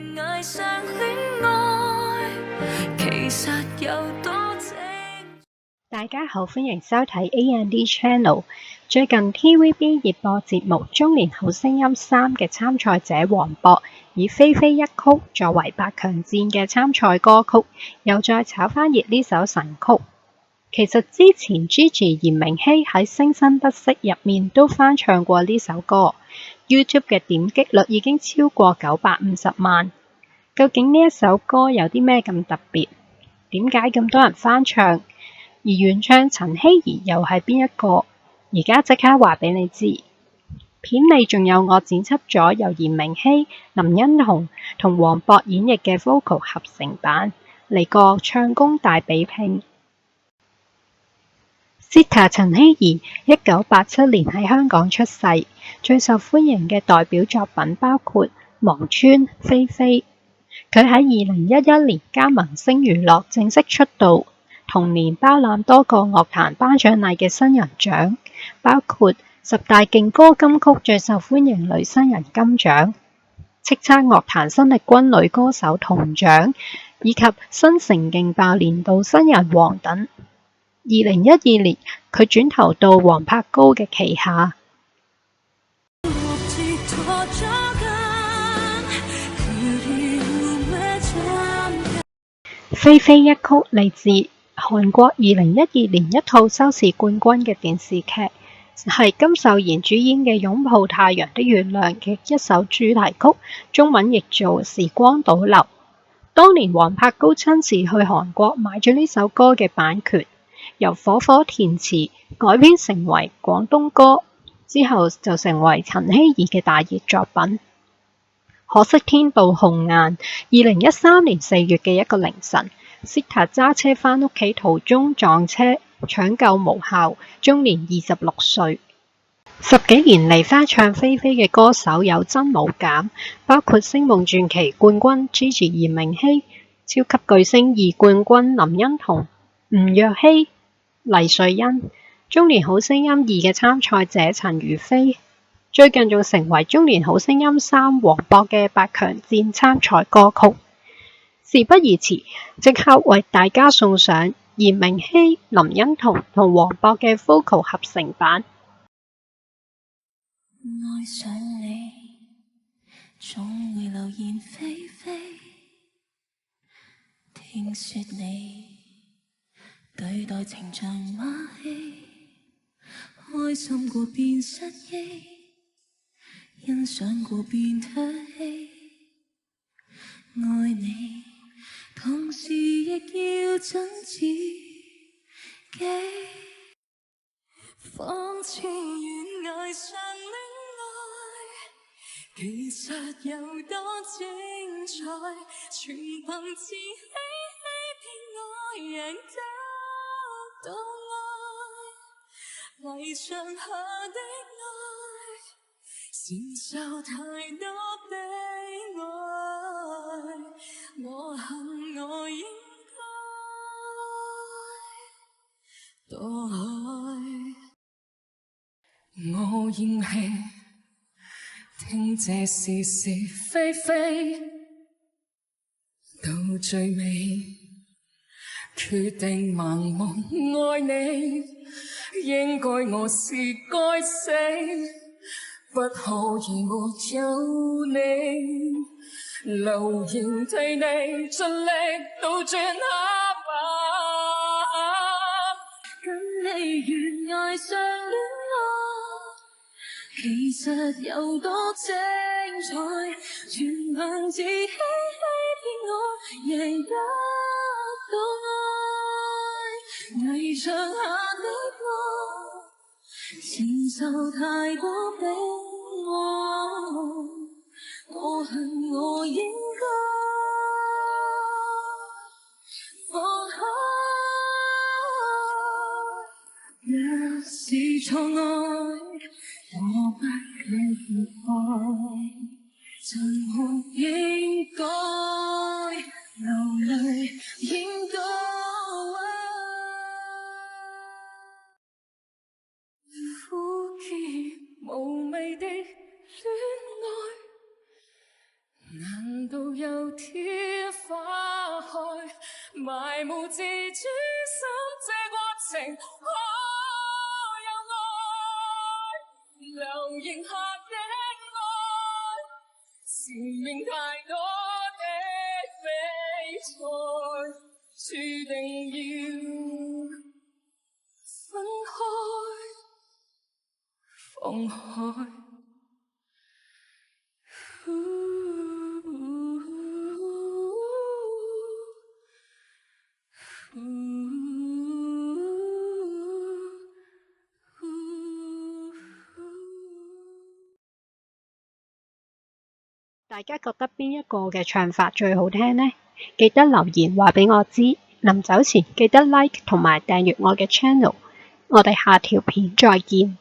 懸崖上戀愛，其實有多精。大家好，歡迎收睇 A&D Channel。最近 TVB 熱播節目《中年好聲音3》嘅參賽者黃渤，以《菲菲一曲》作為8強戰嘅參賽歌曲，又再炒翻熱呢首神曲。其實之前 Gigi 炎明熹喺《聲生不息》入面都翻唱過呢首歌， YouTube 嘅點擊率已經超過950萬。究竟呢一首歌有啲咩咁特別？點解咁多人翻唱？而原唱陳僖儀又係邊一個？而家即刻話俾你知。片尾仲有我剪輯咗由炎明熹、林欣彤同黃渤演繹嘅 vocal 合成版，嚟個唱功大比拼。Sita 陳僖儀1987年喺香港出世，最受歡迎嘅代表作品包括《望穿》、《菲菲》。佢喺2011年加盟星娛樂正式出道，同年包攬多個樂壇頒獎禮嘅新人獎，包括10大勁歌金曲最受歡迎女新人金獎、叱咤樂壇新力軍女歌手銅獎，以及新城勁爆年度新人王等。2012年，佢轉投到黃柏高嘅旗下。菲菲一曲嚟自韓國2012年一套收視冠軍嘅電視劇，係金秀賢主演嘅《擁抱太陽的月亮》嘅一首主題曲，中文譯做《時光倒流》。當年黃柏高親自去韓國買咗呢首歌嘅版權，由火火填詞改編成為廣東歌，之後就成為陳僖儀嘅大熱作品。可惜天道紅顏，2013年4月嘅一個凌晨，Sita 揸車返屋企途中撞車，搶救無效，終年26歲。10幾年嚟翻唱菲菲嘅歌手有增冇減，包括星夢傳奇冠軍 Gigi 炎明熹、超級巨聲2冠軍林欣彤、吳若希、黎瑞恩，中年好聲音2嘅參賽者陳如飛。最近仲成為中年好聲音3黃渤嘅8強戰參賽歌曲。事不宜遲，即刻為大家送上炎明熹、林欣彤同黃渤嘅 vocal 合成版。愛上你，總會流言蜚蜚。聽說你對待情像馬戲，開心過變失憶，欣賞過變唾棄。愛你，同時亦要真自己，仿似懸崖上戀愛，其實有多精彩，全憑自欺欺騙我，贏得到愛，泥牆下的愛，承受太多悲哀，我恨我應該墮海。我厭棄聽這是是非非，到最尾決定盲目愛你，應該我是該死，不可以沒有你，留言替你盡力倒轉黑白，跟你懸崖上戀愛，其實有多精彩，全憑自欺欺騙我，贏得到愛，泥牆下的愛，承受太多悲哀，我恨我應該放開。若是錯愛，我不計結愛，怎麼應該流淚，應該苦澀無味的戀愛，難道有天花開，埋沒自主心這過程，可有愛？流螢下的愛，前面太多的比賽，注定要分開，放開。大家覺得邊一個嘅唱法最好聽呢？記得留言話俾我知。臨走前記得 like 同埋訂閱我嘅 channel。我哋下條片再見。